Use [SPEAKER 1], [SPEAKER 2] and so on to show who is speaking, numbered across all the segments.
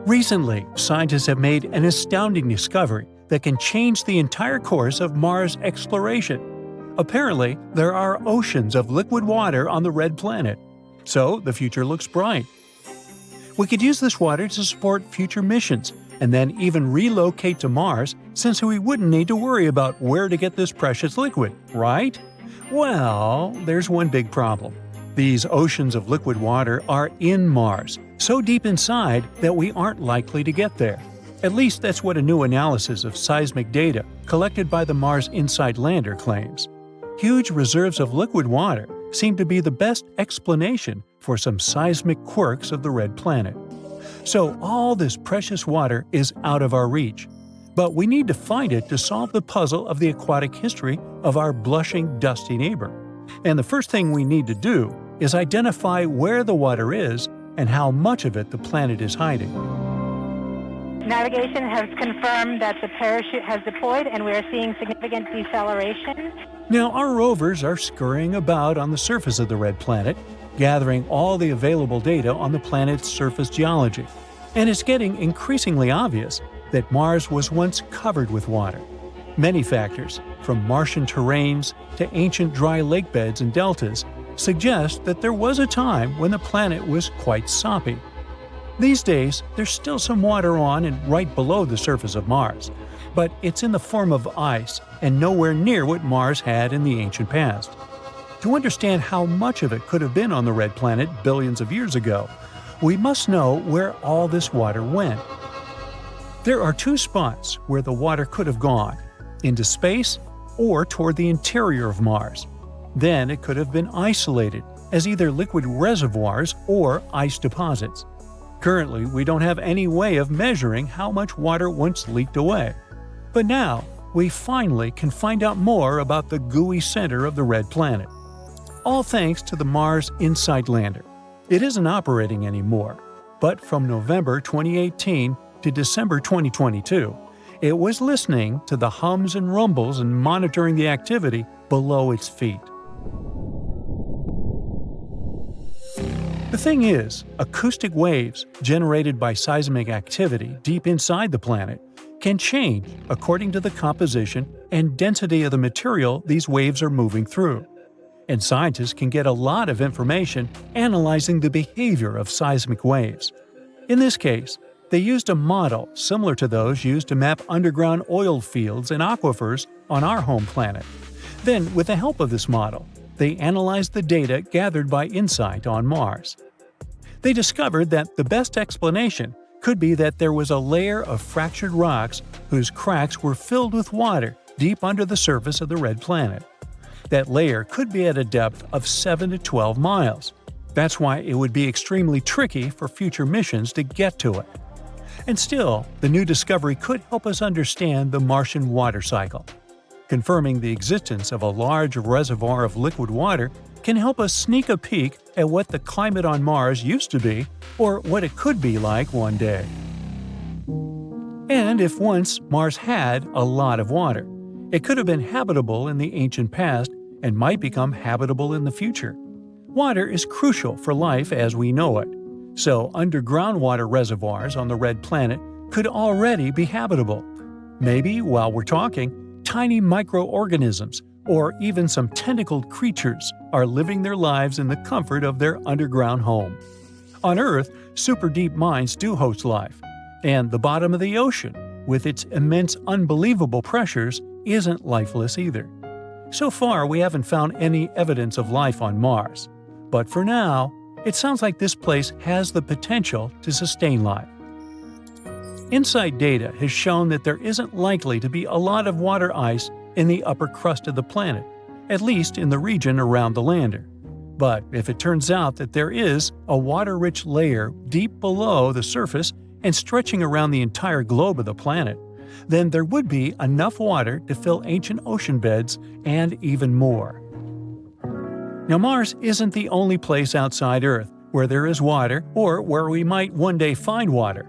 [SPEAKER 1] Recently, scientists have made an astounding discovery that can change the entire course of Mars exploration. Apparently, there are oceans of liquid water on the red planet, so the future looks bright. We could use this water to support future missions, and then even relocate to Mars since we wouldn't need to worry about where to get this precious liquid, right? Well, there's one big problem. These oceans of liquid water are in Mars, so deep inside that we aren't likely to get there. At least that's what a new analysis of seismic data collected by the Mars InSight lander claims. Huge reserves of liquid water seem to be the best explanation for some seismic quirks of the red planet. So all this precious water is out of our reach. But we need to find it to solve the puzzle of the aquatic history of our blushing, dusty neighbor. And the first thing we need to do is identify where the water is and how much of it the planet is hiding.
[SPEAKER 2] Navigation has confirmed that the parachute has deployed and we are seeing significant deceleration.
[SPEAKER 1] Now, our rovers are scurrying about on the surface of the red planet, gathering all the available data on the planet's surface geology. And it's getting increasingly obvious that Mars was once covered with water. Many factors, from Martian terrains to ancient dry lake beds and deltas, suggest that there was a time when the planet was quite soppy. These days, there's still some water on and right below the surface of Mars, but it's in the form of ice and nowhere near what Mars had in the ancient past. To understand how much of it could have been on the red planet billions of years ago, we must know where all this water went. There are two spots where the water could have gone: into space or toward the interior of Mars. Then it could have been isolated as either liquid reservoirs or ice deposits. Currently, we don't have any way of measuring how much water once leaked away. But now, we finally can find out more about the gooey center of the red planet. All thanks to the Mars InSight lander. It isn't operating anymore, but from November 2018 to December 2022, it was listening to the hums and rumbles and monitoring the activity below its feet. The thing is, acoustic waves generated by seismic activity deep inside the planet can change according to the composition and density of the material these waves are moving through. And scientists can get a lot of information analyzing the behavior of seismic waves. In this case, they used a model similar to those used to map underground oil fields and aquifers on our home planet. Then, with the help of this model, they analyzed the data gathered by InSight on Mars. They discovered that the best explanation could be that there was a layer of fractured rocks whose cracks were filled with water deep under the surface of the red planet. That layer could be at a depth of 7 to 12 miles. That's why it would be extremely tricky for future missions to get to it. And still, the new discovery could help us understand the Martian water cycle. Confirming the existence of a large reservoir of liquid water can help us sneak a peek at what the climate on Mars used to be or what it could be like one day. And if once Mars had a lot of water, it could have been habitable in the ancient past and might become habitable in the future. Water is crucial for life as we know it, so underground water reservoirs on the red planet could already be habitable. Maybe, while we're talking, tiny microorganisms or even some tentacled creatures are living their lives in the comfort of their underground home. On Earth, super deep mines do host life, and the bottom of the ocean, with its immense unbelievable pressures, isn't lifeless either. So far, we haven't found any evidence of life on Mars, but for now, it sounds like this place has the potential to sustain life. InSight data has shown that there isn't likely to be a lot of water ice in the upper crust of the planet, at least in the region around the lander. But if it turns out that there is a water-rich layer deep below the surface and stretching around the entire globe of the planet, then there would be enough water to fill ancient ocean beds and even more. Now, Mars isn't the only place outside Earth where there is water or where we might one day find water.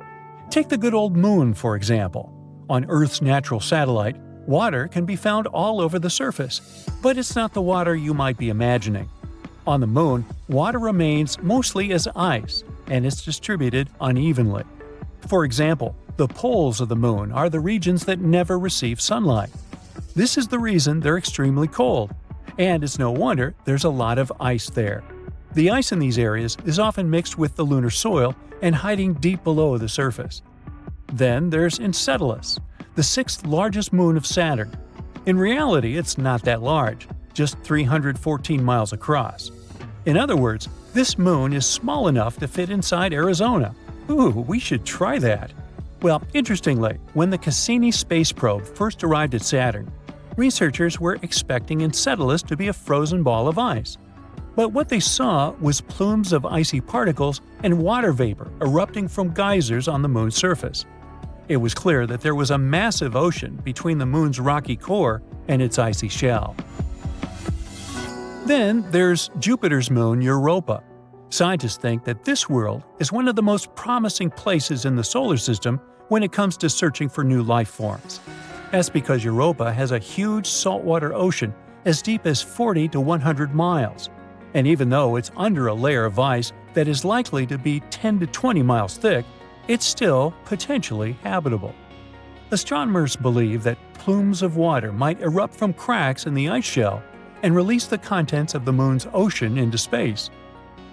[SPEAKER 1] Take the good old Moon, for example. On Earth's natural satellite, water can be found all over the surface, but it's not the water you might be imagining. On the Moon, water remains mostly as ice, and it's distributed unevenly. For example, the poles of the moon are the regions that never receive sunlight. This is the reason they're extremely cold, and it's no wonder there's a lot of ice there. The ice in these areas is often mixed with the lunar soil and hiding deep below the surface. Then there's Enceladus, the sixth largest moon of Saturn. In reality, it's not that large, just 314 miles across. In other words, this moon is small enough to fit inside Arizona. Ooh, we should try that. Well, interestingly, when the Cassini space probe first arrived at Saturn, researchers were expecting Enceladus to be a frozen ball of ice. But what they saw was plumes of icy particles and water vapor erupting from geysers on the moon's surface. It was clear that there was a massive ocean between the moon's rocky core and its icy shell. Then there's Jupiter's moon Europa. Scientists think that this world is one of the most promising places in the solar system when it comes to searching for new life forms. That's because Europa has a huge saltwater ocean as deep as 40 to 100 miles. And even though it's under a layer of ice that is likely to be 10 to 20 miles thick, it's still potentially habitable. Astronomers believe that plumes of water might erupt from cracks in the ice shell and release the contents of the moon's ocean into space.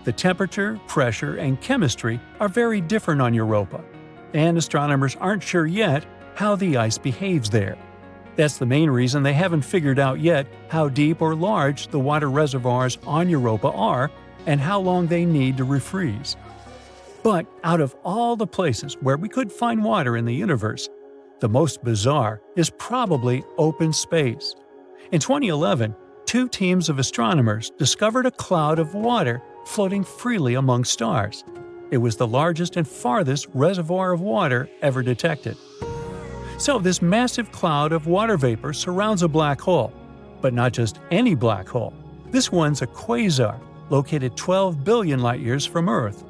[SPEAKER 1] The temperature, pressure, and chemistry are very different on Europa, and astronomers aren't sure yet how the ice behaves there. That's the main reason they haven't figured out yet how deep or large the water reservoirs on Europa are and how long they need to refreeze. But out of all the places where we could find water in the universe, the most bizarre is probably open space. In 2011, two teams of astronomers discovered a cloud of water floating freely among stars. It was the largest and farthest reservoir of water ever detected. So this massive cloud of water vapor surrounds a black hole. But not just any black hole. This one's a quasar, located 12 billion light-years from Earth.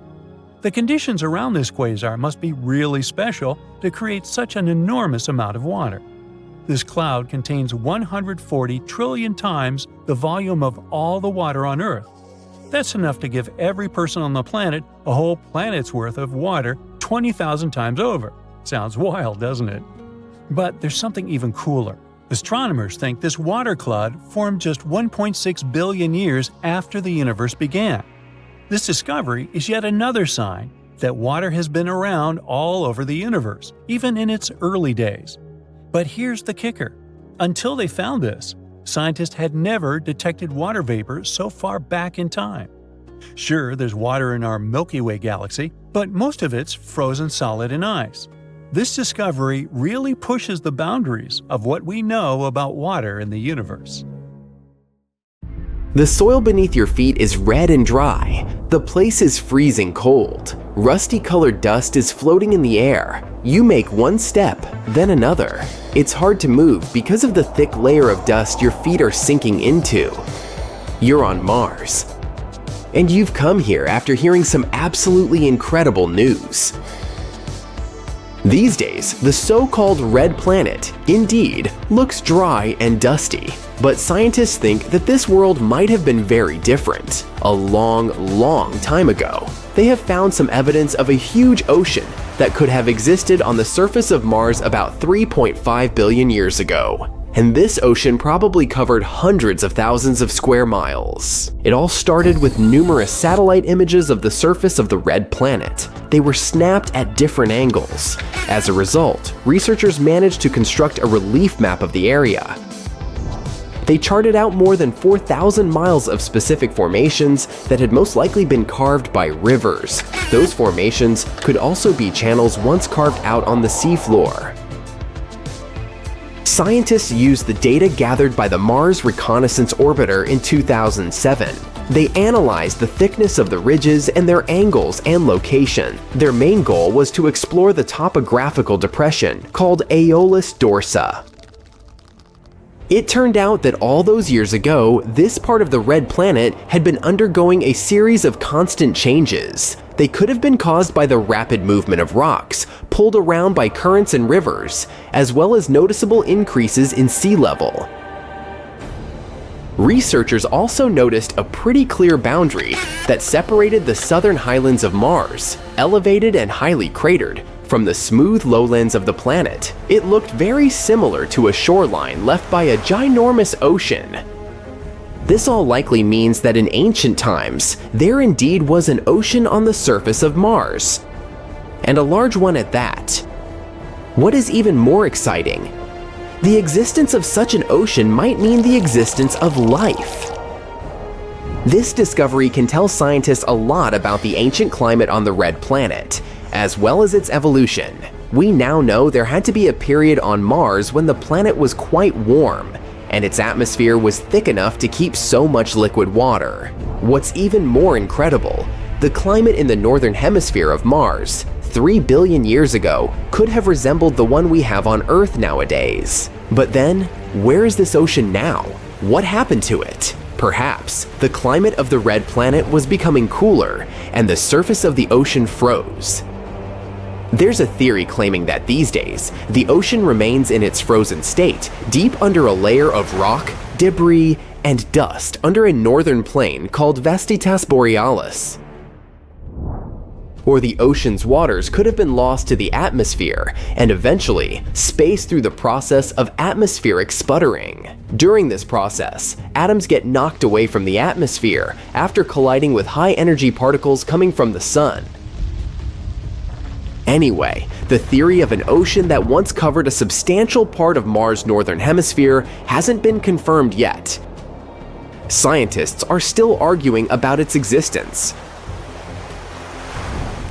[SPEAKER 1] The conditions around this quasar must be really special to create such an enormous amount of water. This cloud contains 140 trillion times the volume of all the water on Earth. That's enough to give every person on the planet a whole planet's worth of water 20,000 times over. Sounds wild, doesn't it? But there's something even cooler. Astronomers think this water cloud formed just 1.6 billion years after the universe began. This discovery is yet another sign that water has been around all over the universe, even in its early days. But here's the kicker. Until they found this, scientists had never detected water vapor so far back in time. Sure, there's water in our Milky Way galaxy, but most of it's frozen solid in ice. This discovery really pushes the boundaries of what we know about water in the universe.
[SPEAKER 3] The soil beneath your feet is red and dry. The place is freezing cold. Rusty-colored dust is floating in the air. You make one step, then another. It's hard to move because of the thick layer of dust your feet are sinking into. You're on Mars. And you've come here after hearing some absolutely incredible news. These days, the so-called red planet, indeed, looks dry and dusty. But scientists think that this world might have been very different. A long, long time ago, they have found some evidence of a huge ocean that could have existed on the surface of Mars about 3.5 billion years ago. And this ocean probably covered hundreds of thousands of square miles. It all started with numerous satellite images of the surface of the red planet. They were snapped at different angles. As a result, researchers managed to construct a relief map of the area. They charted out more than 4,000 miles of specific formations that had most likely been carved by rivers. Those formations could also be channels once carved out on the seafloor. Scientists used the data gathered by the Mars Reconnaissance Orbiter in 2007. They analyzed the thickness of the ridges and their angles and location. Their main goal was to explore the topographical depression called Aeolus Dorsa. It turned out that all those years ago, this part of the red planet had been undergoing a series of constant changes. They could have been caused by the rapid movement of rocks, pulled around by currents and rivers, as well as noticeable increases in sea level. Researchers also noticed a pretty clear boundary that separated the southern highlands of Mars, elevated and highly cratered, From the smooth lowlands of the planet, it looked very similar to a shoreline left by a ginormous ocean. This all likely means that in ancient times, there indeed was an ocean on the surface of Mars, and a large one at that. What is even more exciting? The existence of such an ocean might mean the existence of life. This discovery can tell scientists a lot about the ancient climate on the red planet, as well as its evolution. We now know there had to be a period on Mars when the planet was quite warm, and its atmosphere was thick enough to keep so much liquid water. What's even more incredible, the climate in the northern hemisphere of Mars 3 billion years ago could have resembled the one we have on Earth nowadays. But then, where is this ocean now? What happened to it? Perhaps the climate of the red planet was becoming cooler and the surface of the ocean froze. There's a theory claiming that these days, the ocean remains in its frozen state, deep under a layer of rock, debris, and dust under a northern plain called Vastas Borealis. Or the ocean's waters could have been lost to the atmosphere and eventually spaced through the process of atmospheric sputtering. During this process, atoms get knocked away from the atmosphere after colliding with high-energy particles coming from the sun. Anyway, the theory of an ocean that once covered a substantial part of Mars' northern hemisphere hasn't been confirmed yet. Scientists are still arguing about its existence.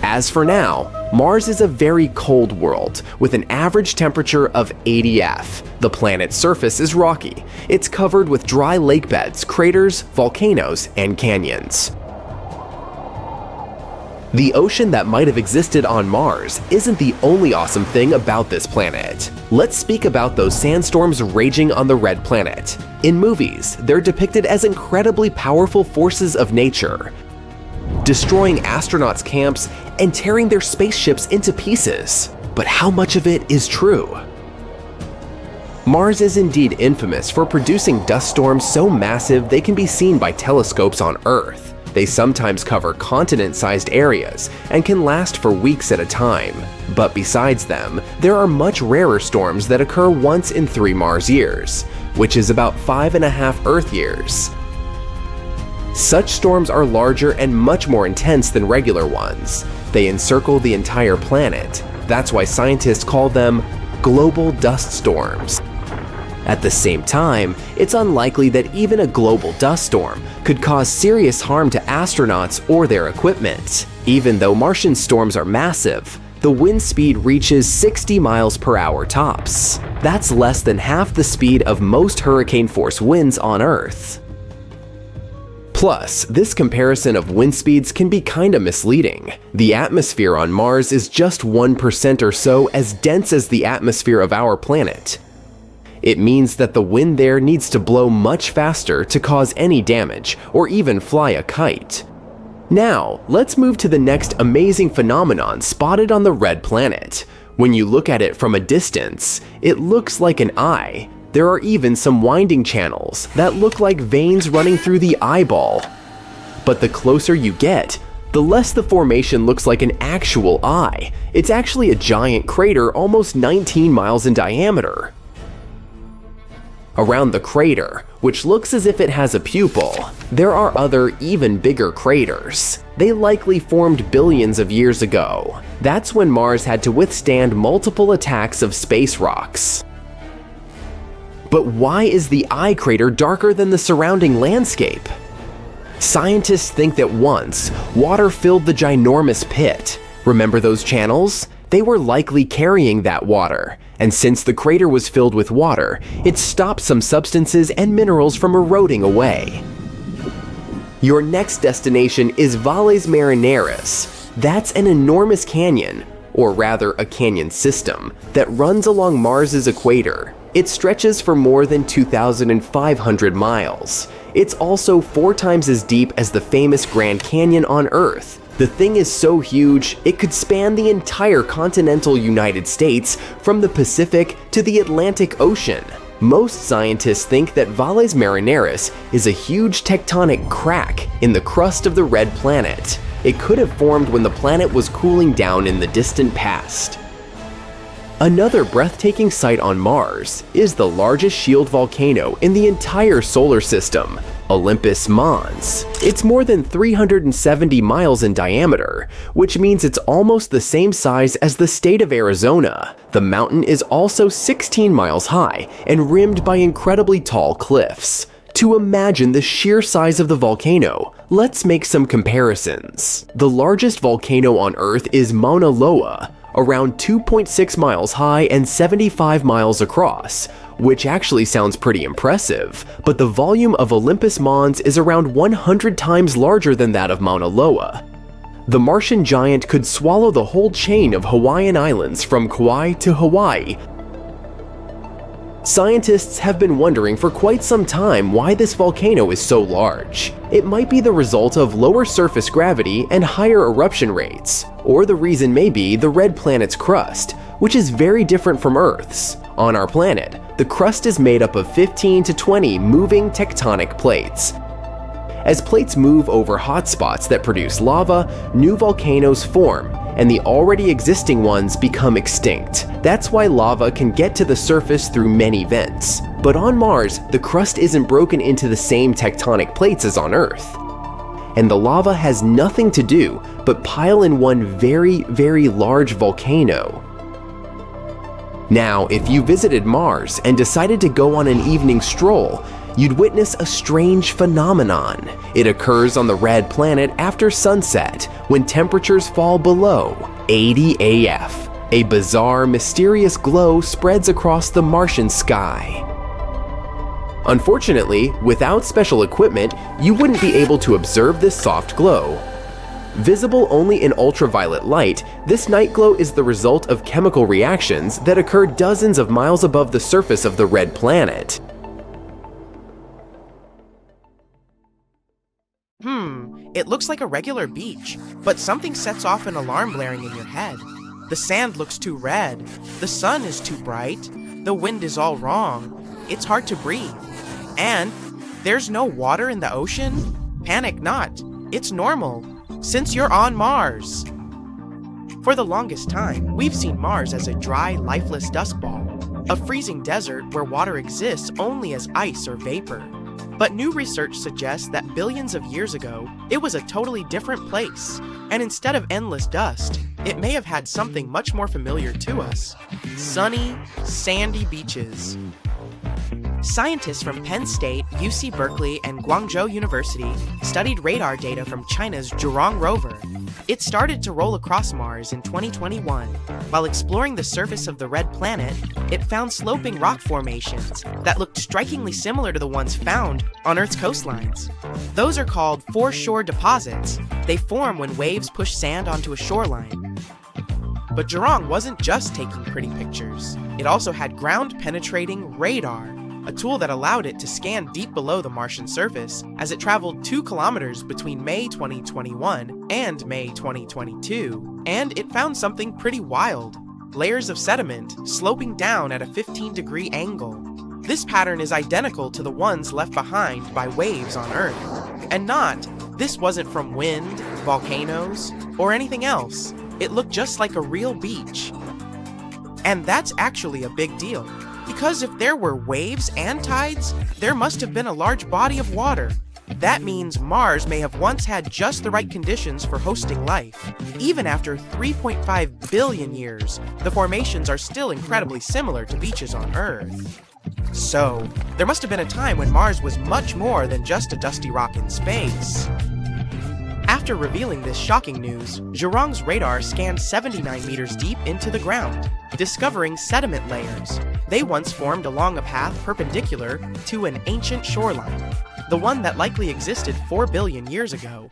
[SPEAKER 3] As for now, Mars is a very cold world with an average temperature of 80 F. The planet's surface is rocky. It's covered with dry lake beds, craters, volcanoes, and canyons. The ocean that might have existed on Mars isn't the only awesome thing about this planet. Let's speak about those sandstorms raging on the red planet. In movies, they're depicted as incredibly powerful forces of nature, destroying astronauts' camps and tearing their spaceships into pieces. But how much of it is true? Mars is indeed infamous for producing dust storms so massive they can be seen by telescopes on Earth. They sometimes cover continent-sized areas and can last for weeks at a time. But besides them, there are much rarer storms that occur once in 3 Mars years, which is about 5.5 Earth years. Such storms are larger and much more intense than regular ones. They encircle the entire planet. That's why scientists call them global dust storms. At the same time, it's unlikely that even a global dust storm could cause serious harm to astronauts or their equipment. Even though Martian storms are massive, the wind speed reaches 60 miles per hour tops. That's less than half the speed of most hurricane-force winds on Earth. Plus, this comparison of wind speeds can be kinda misleading. The atmosphere on Mars is just 1% or so as dense as the atmosphere of our planet. It means that the wind there needs to blow much faster to cause any damage, or even fly a kite. Now, let's move to the next amazing phenomenon spotted on the red planet. When you look at it from a distance, it looks like an eye. There are even some winding channels that look like veins running through the eyeball. But the closer you get, the less the formation looks like an actual eye. It's actually a giant crater almost 19 miles in diameter. Around the crater, which looks as if it has a pupil, there are other, even bigger craters. They likely formed billions of years ago. That's when Mars had to withstand multiple attacks of space rocks. But why is the eye crater darker than the surrounding landscape? Scientists think that once, water filled the ginormous pit. Remember those channels? They were likely carrying that water, and since the crater was filled with water, it stopped some substances and minerals from eroding away. Your next destination is Valles Marineris. That's an enormous canyon, or rather a canyon system, that runs along Mars's equator. It stretches for more than 2,500 miles. It's also 4 times as deep as the famous Grand Canyon on Earth. The thing is so huge, it could span the entire continental United States from the Pacific to the Atlantic Ocean. Most scientists think that Valles Marineris is a huge tectonic crack in the crust of the red planet. It could have formed when the planet was cooling down in the distant past. Another breathtaking sight on Mars is the largest shield volcano in the entire solar system, Olympus Mons. It's more than 370 miles in diameter, which means it's almost the same size as the state of Arizona. The mountain is also 16 miles high and rimmed by incredibly tall cliffs. To imagine the sheer size of the volcano, let's make some comparisons. The largest volcano on Earth is Mauna Loa, around 2.6 miles high and 75 miles across, which actually sounds pretty impressive, but the volume of Olympus Mons is around 100 times larger than that of Mauna Loa. The Martian giant could swallow the whole chain of Hawaiian Islands from Kauai to Hawaii. Scientists have been wondering for quite some time why this volcano is so large. It might be the result of lower surface gravity and higher eruption rates, or the reason may be the red planet's crust, which is very different from Earth's. On our planet, the crust is made up of 15 to 20 moving tectonic plates. As plates move over hotspots that produce lava, new volcanoes form, and the already existing ones become extinct. That's why lava can get to the surface through many vents. But on Mars, the crust isn't broken into the same tectonic plates as on Earth. And the lava has nothing to do but pile in one very, very large volcano. Now, if you visited Mars and decided to go on an evening stroll, you'd witness a strange phenomenon. It occurs on the red planet after sunset, when temperatures fall below 80 AF. A bizarre, mysterious glow spreads across the Martian sky. Unfortunately, without special equipment, you wouldn't be able to observe this soft glow. Visible only in ultraviolet light, this night glow is the result of chemical reactions that occur dozens of miles above the surface of the red planet.
[SPEAKER 4] It looks like a regular beach, but something sets off an alarm blaring in your head. The sand looks too red, the sun is too bright, the wind is all wrong, it's hard to breathe. And there's no water in the ocean? Panic not, it's normal, since you're on Mars. For the longest time, we've seen Mars as a dry, lifeless dust ball, a freezing desert where water exists only as ice or vapor. But new research suggests that billions of years ago, it was a totally different place. And instead of endless dust, it may have had something much more familiar to us: sunny, sandy beaches. Scientists from Penn State, UC Berkeley, and Guangzhou University studied radar data from China's Zhurong rover. It started to roll across Mars in 2021. While exploring the surface of the red planet, it found sloping rock formations that looked strikingly similar to the ones found on Earth's coastlines. Those are called foreshore deposits. They form when waves push sand onto a shoreline. But Zhurong wasn't just taking pretty pictures. It also had ground-penetrating radar, a tool that allowed it to scan deep below the Martian surface as it traveled 2 kilometers between May 2021 and May 2022. And it found something pretty wild: layers of sediment sloping down at a 15-degree angle. This pattern is identical to the ones left behind by waves on Earth. And this wasn't from wind, volcanoes, or anything else. It looked just like a real beach. And that's actually a big deal, because if there were waves and tides, there must have been a large body of water. That means Mars may have once had just the right conditions for hosting life. Even after 3.5 billion years, the formations are still incredibly similar to beaches on Earth. So, there must have been a time when Mars was much more than just a dusty rock in space. After revealing this shocking news, Zhurong's radar scanned 79 meters deep into the ground, discovering sediment layers. They once formed along a path perpendicular to an ancient shoreline, the one that likely existed 4 billion years ago.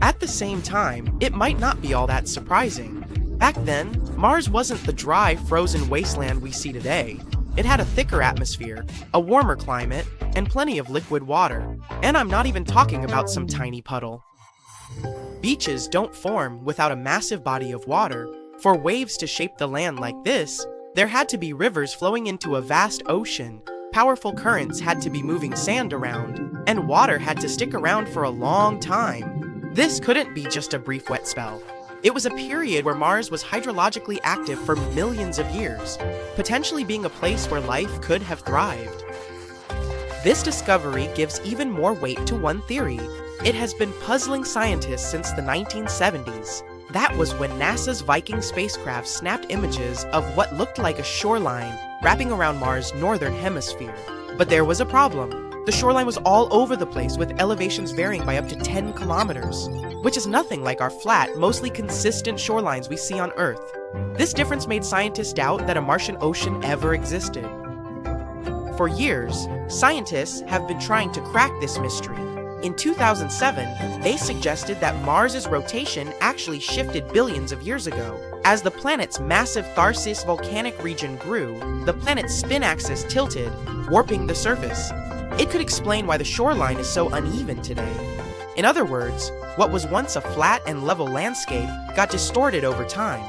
[SPEAKER 4] At the same time, it might not be all that surprising. Back then, Mars wasn't the dry, frozen wasteland we see today. It had a thicker atmosphere, a warmer climate, and plenty of liquid water. And I'm not even talking about some tiny puddle. Beaches don't form without a massive body of water. For waves to shape the land like this, there had to be rivers flowing into a vast ocean. Powerful currents had to be moving sand around, and water had to stick around for a long time. This couldn't be just a brief wet spell. It was a period where Mars was hydrologically active for millions of years, potentially being a place where life could have thrived. This discovery gives even more weight to one theory. It has been puzzling scientists since the 1970s. That was when NASA's Viking spacecraft snapped images of what looked like a shoreline wrapping around Mars' northern hemisphere. But there was a problem. The shoreline was all over the place, with elevations varying by up to 10 kilometers, which is nothing like our flat, mostly consistent shorelines we see on Earth. This difference made scientists doubt that a Martian ocean ever existed. For years, scientists have been trying to crack this mystery. In 2007, they suggested that Mars's rotation actually shifted billions of years ago. As the planet's massive Tharsis volcanic region grew, the planet's spin axis tilted, warping the surface. It could explain why the shoreline is so uneven today. In other words, what was once a flat and level landscape got distorted over time.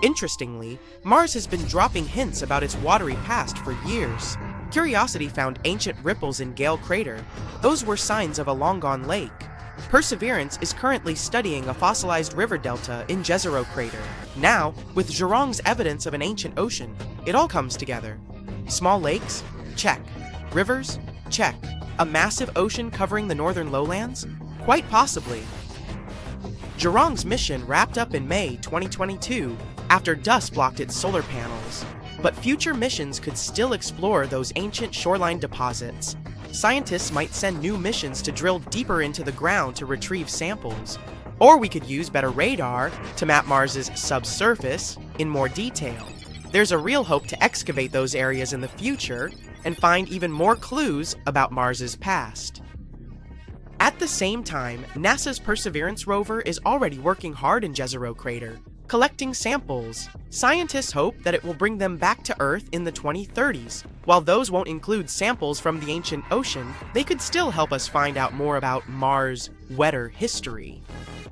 [SPEAKER 4] Interestingly, Mars has been dropping hints about its watery past for years. Curiosity found ancient ripples in Gale Crater. Those were signs of a long-gone lake. Perseverance is currently studying a fossilized river delta in Jezero Crater. Now, with Zhurong's evidence of an ancient ocean, it all comes together. Small lakes? Check. Rivers? Check. A massive ocean covering the northern lowlands? Quite possibly. Zhurong's mission wrapped up in May 2022 after dust blocked its solar panels. But future missions could still explore those ancient shoreline deposits. Scientists might send new missions to drill deeper into the ground to retrieve samples. Or we could use better radar to map Mars's subsurface in more detail. There's a real hope to excavate those areas in the future and find even more clues about Mars's past. At the same time, NASA's Perseverance rover is already working hard in Jezero Crater, collecting samples. Scientists hope that it will bring them back to Earth in the 2030s. While those won't include samples from the ancient ocean, they could still help us find out more about Mars' wetter history.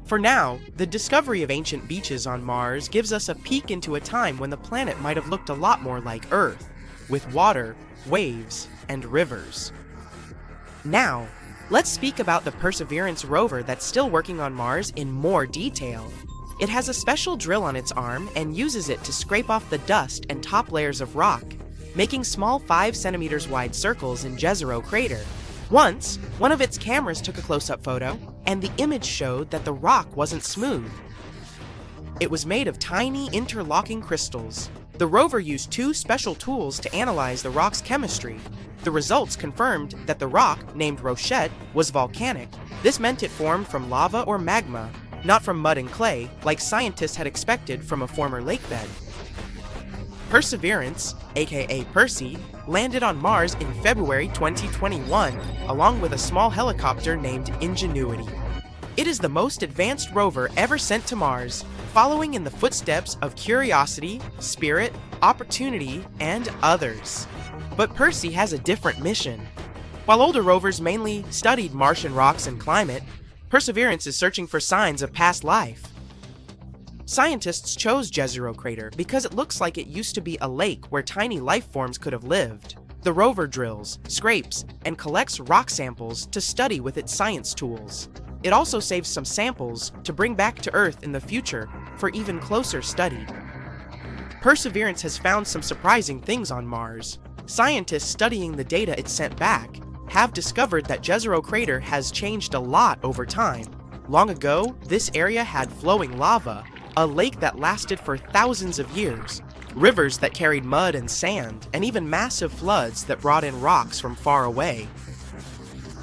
[SPEAKER 4] For now, the discovery of ancient beaches on Mars gives us a peek into a time when the planet might have looked a lot more like Earth, with water, waves, and rivers. Now, let's speak about the Perseverance rover that's still working on Mars in more detail. It has a special drill on its arm and uses it to scrape off the dust and top layers of rock, making small 5 centimeters wide circles in Jezero Crater. Once, one of its cameras took a close-up photo, and the image showed that the rock wasn't smooth. It was made of tiny interlocking crystals. The rover used 2 special tools to analyze the rock's chemistry. The results confirmed that the rock, named Rochette, was volcanic. This meant it formed from lava or magma, not from mud and clay, like scientists had expected from a former lakebed. Perseverance, aka Percy, landed on Mars in February 2021, along with a small helicopter named Ingenuity. It is the most advanced rover ever sent to Mars, following in the footsteps of Curiosity, Spirit, Opportunity, and others. But Percy has a different mission. While older rovers mainly studied Martian rocks and climate, Perseverance is searching for signs of past life. Scientists chose Jezero Crater because it looks like it used to be a lake where tiny life forms could have lived. The rover drills, scrapes, and collects rock samples to study with its science tools. It also saves some samples to bring back to Earth in the future for even closer study. Perseverance has found some surprising things on Mars. Scientists studying the data it sent back have discovered that Jezero Crater has changed a lot over time. Long ago, this area had flowing lava, a lake that lasted for thousands of years, rivers that carried mud and sand, and even massive floods that brought in rocks from far away.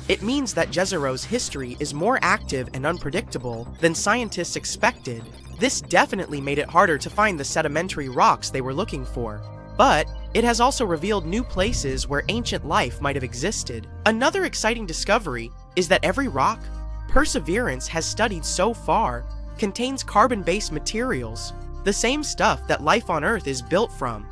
[SPEAKER 4] It means that Jezero's history is more active and unpredictable than scientists expected. This definitely made it harder to find the sedimentary rocks they were looking for. But it has also revealed new places where ancient life might have existed. Another exciting discovery is that every rock Perseverance has studied so far contains carbon-based materials, the same stuff that life on Earth is built from.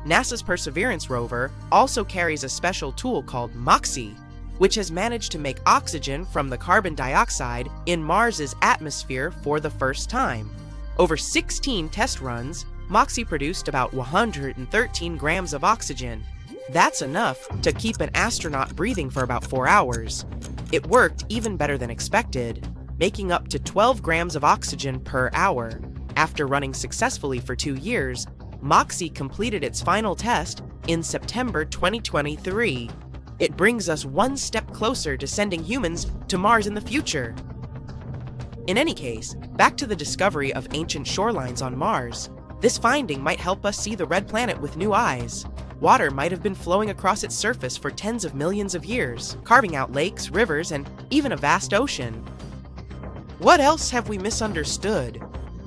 [SPEAKER 4] NASA's Perseverance rover also carries a special tool called MOXIE, which has managed to make oxygen from the carbon dioxide in Mars's atmosphere for the first time. Over 16 test runs, MOXIE produced about 113 grams of oxygen. That's enough to keep an astronaut breathing for about 4 hours. It worked even better than expected. making up to 12 grams of oxygen per hour. After running successfully for 2 years, MOXIE completed its final test in September 2023. It brings us one step closer to sending humans to Mars in the future. In any case, back to the discovery of ancient shorelines on Mars. This finding might help us see the red planet with new eyes. Water might have been flowing across its surface for tens of millions of years, carving out lakes, rivers, and even a vast ocean. What else have we misunderstood?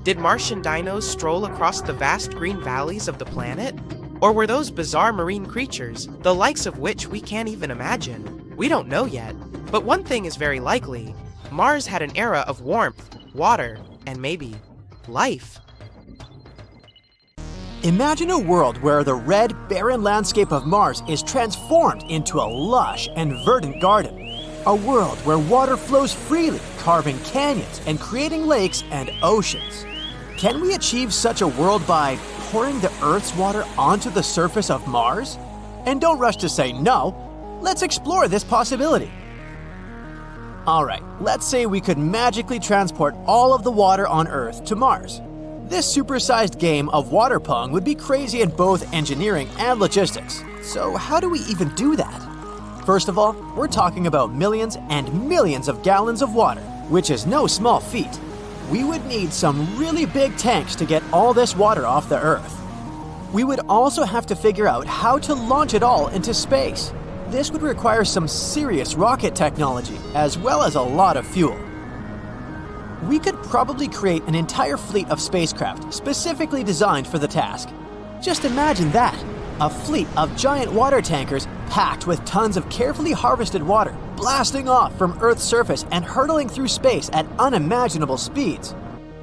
[SPEAKER 4] Did Martian dinos stroll across the vast green valleys of the planet? Or were those bizarre marine creatures, the likes of which we can't even imagine? We don't know yet, but one thing is very likely. Mars had an era of warmth, water, and maybe life.
[SPEAKER 5] Imagine a world where the red, barren landscape of Mars is transformed into a lush and verdant garden. A world where water flows freely, carving canyons and creating lakes and oceans. Can we achieve such a world by pouring the Earth's water onto the surface of Mars? And don't rush to say no. Let's explore this possibility. Alright, let's say we could magically transport all of the water on Earth to Mars. This supersized game of water pong would be crazy in both engineering and logistics. So how do we even do that? First of all, we're talking about millions and millions of gallons of water, which is no small feat. We would need some really big tanks to get all this water off the Earth. We would also have to figure out how to launch it all into space. This would require some serious rocket technology, as well as a lot of fuel. We could probably create an entire fleet of spacecraft specifically designed for the task. Just imagine that, a fleet of giant water tankers packed with tons of carefully harvested water, blasting off from Earth's surface and hurtling through space at unimaginable speeds.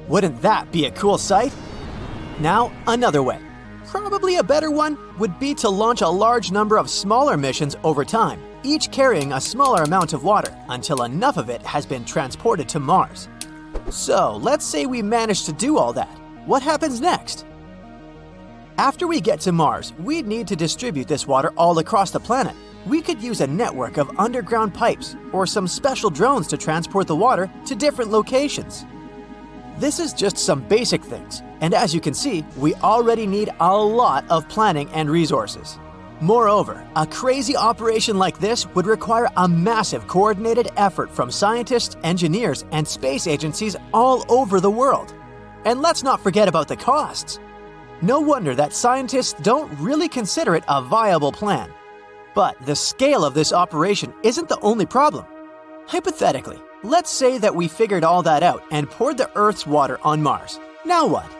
[SPEAKER 5] Wouldn't that be a cool sight? Now, another way. Probably a better one would be to launch a large number of smaller missions over time, each carrying a smaller amount of water until enough of it has been transported to Mars. So, let's say we manage to do all that. What happens next? After we get to Mars, we'd need to distribute this water all across the planet. We could use a network of underground pipes or some special drones to transport the water to different locations. This is just some basic things, and as you can see, we already need a lot of planning and resources. Moreover, a crazy operation like this would require a massive coordinated effort from scientists, engineers, and space agencies all over the world. And let's not forget about the costs. No wonder that scientists don't really consider it a viable plan. But the scale of this operation isn't the only problem. Hypothetically, let's say that we figured all that out and poured the Earth's water on Mars. Now what?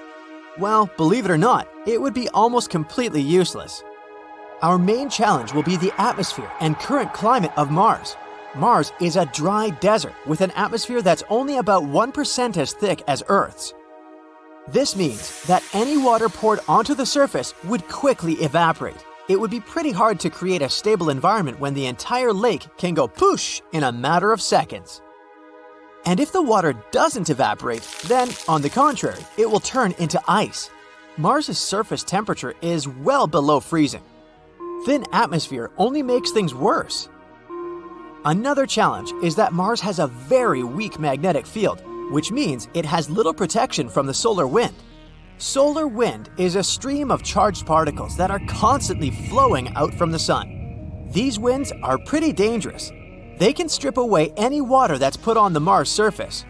[SPEAKER 5] Well, believe it or not, it would be almost completely useless. Our main challenge will be the atmosphere and current climate of Mars. Mars is a dry desert with an atmosphere that's only about 1% as thick as Earth's. This means that any water poured onto the surface would quickly evaporate. It would be pretty hard to create a stable environment when the entire lake can go poosh in a matter of seconds. And if the water doesn't evaporate, then, on the contrary, it will turn into ice. Mars' surface temperature is well below freezing. Thin atmosphere only makes things worse. Another challenge is that Mars has a very weak magnetic field, which means it has little protection from the solar wind. Solar wind is a stream of charged particles that are constantly flowing out from the sun. These winds are pretty dangerous. They can strip away any water that's put on the Mars surface.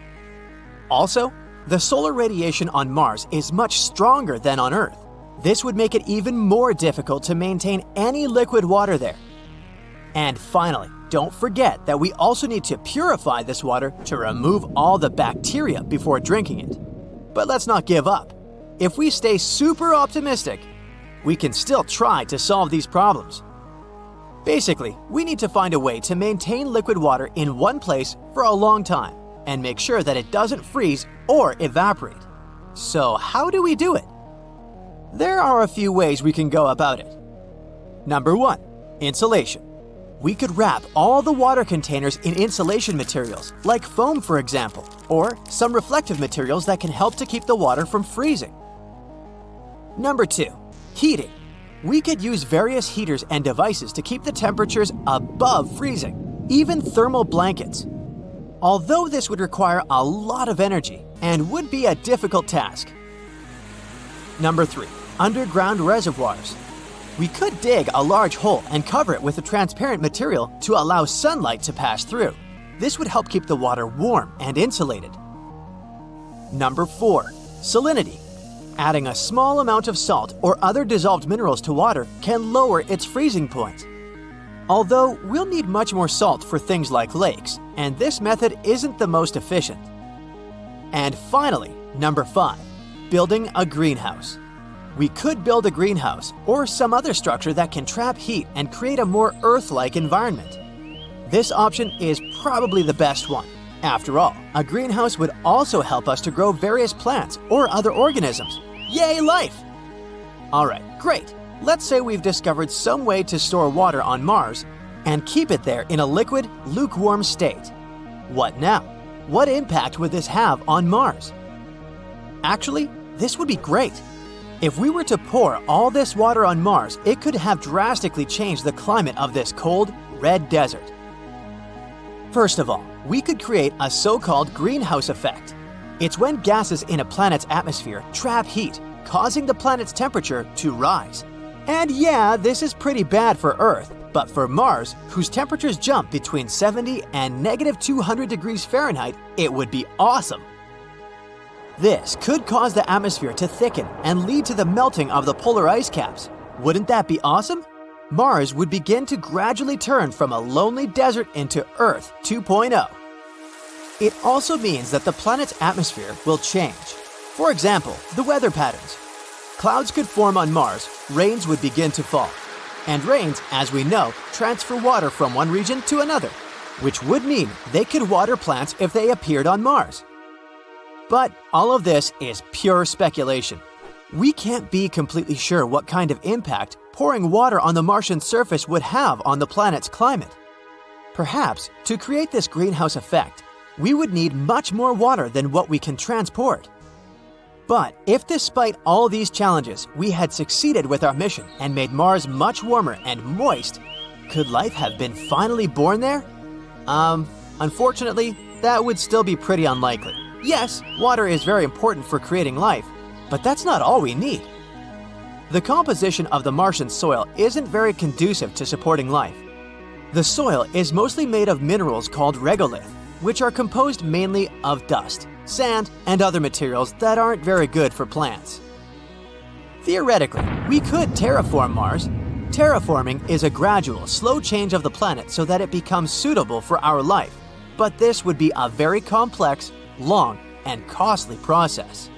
[SPEAKER 5] Also, the solar radiation on Mars is much stronger than on Earth. This would make it even more difficult to maintain any liquid water there. And finally, don't forget that we also need to purify this water to remove all the bacteria before drinking it. But let's not give up. If we stay super optimistic, we can still try to solve these problems. Basically, we need to find a way to maintain liquid water in one place for a long time and make sure that it doesn't freeze or evaporate. So how do we do it? There are a few ways we can go about it. Number 1, insulation. We could wrap all the water containers in insulation materials, like foam for example, or some reflective materials that can help to keep the water from freezing. Number 2, heating. We could use various heaters and devices to keep the temperatures above freezing, even thermal blankets. although this would require a lot of energy and would be a difficult task. Number 3. Underground reservoirs. We could dig a large hole and cover it with a transparent material to allow sunlight to pass through. This would help keep the water warm and insulated. Number 4. Salinity. Adding a small amount of salt or other dissolved minerals to water can lower its freezing point. Although we'll need much more salt for things like lakes, and this method isn't the most efficient. And finally, number 5. Building a greenhouse. We could build a greenhouse or some other structure that can trap heat and create a more Earth-like environment. This option is probably the best one. After all, a greenhouse would also help us to grow various plants or other organisms. Yay, life! Alright, great. Let's say we've discovered some way to store water on Mars and keep it there in a liquid, lukewarm state. What now? What impact would this have on Mars? Actually, this would be great. If we were to pour all this water on Mars, it could have drastically changed the climate of this cold, red desert. First of all, we could create a so-called greenhouse effect. It's when gases in a planet's atmosphere trap heat, causing the planet's temperature to rise. And yeah, this is pretty bad for Earth, but for Mars, whose temperatures jump between 70 and negative 200 degrees Fahrenheit, it would be awesome. This could cause the atmosphere to thicken and lead to the melting of the polar ice caps. Wouldn't that be awesome? Mars would begin to gradually turn from a lonely desert into Earth 2.0. It also means that the planet's atmosphere will change. For example, the weather patterns. Clouds could form on Mars, rains would begin to fall. And rains, as we know, transfer water from one region to another, which would mean they could water plants if they appeared on Mars. But all of this is pure speculation. We can't be completely sure what kind of impact pouring water on the Martian surface would have on the planet's climate. Perhaps, to create this greenhouse effect, we would need much more water than what we can transport. But if despite all these challenges, we had succeeded with our mission and made Mars much warmer and moist, could life have been finally born there? Unfortunately, that would still be pretty unlikely. Yes, water is very important for creating life, but that's not all we need. The composition of the Martian soil isn't very conducive to supporting life. The soil is mostly made of minerals called regolith, which are composed mainly of dust, sand, and other materials that aren't very good for plants. Theoretically, we could terraform Mars. Terraforming is a gradual, slow change of the planet so that it becomes suitable for our life, but this would be a very complex, long, and costly process.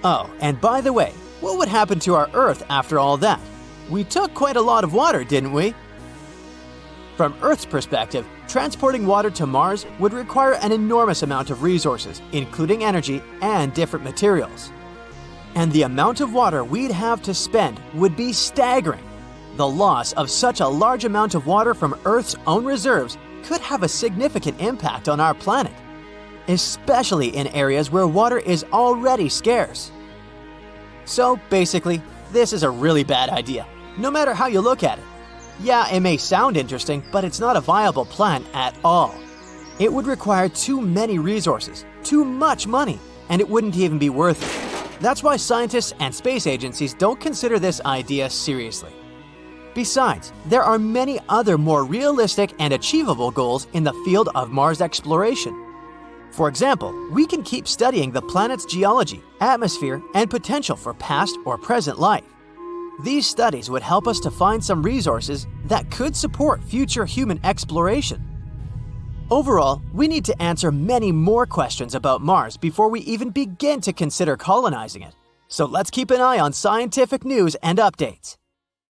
[SPEAKER 5] Oh, and by the way, what would happen to our Earth after all that? We took quite a lot of water, didn't we? From Earth's perspective, transporting water to Mars would require an enormous amount of resources, including energy and different materials. And the amount of water we'd have to spend would be staggering. The loss of such a large amount of water from Earth's own reserves could have a significant impact on our planet, especially in areas where water is already scarce. So basically, this is a really bad idea, no matter how you look at it. Yeah, it may sound interesting, but it's not a viable plan at all. It would require too many resources, too much money, and it wouldn't even be worth it. That's why scientists and space agencies don't consider this idea seriously. Besides, there are many other more realistic and achievable goals in the field of Mars exploration. For example, we can keep studying the planet's geology, atmosphere, and potential for past or present life. These studies would help us to find some resources that could support future human exploration. Overall, we need to answer many more questions about Mars before we even begin to consider colonizing it. So let's keep an eye on scientific news and updates.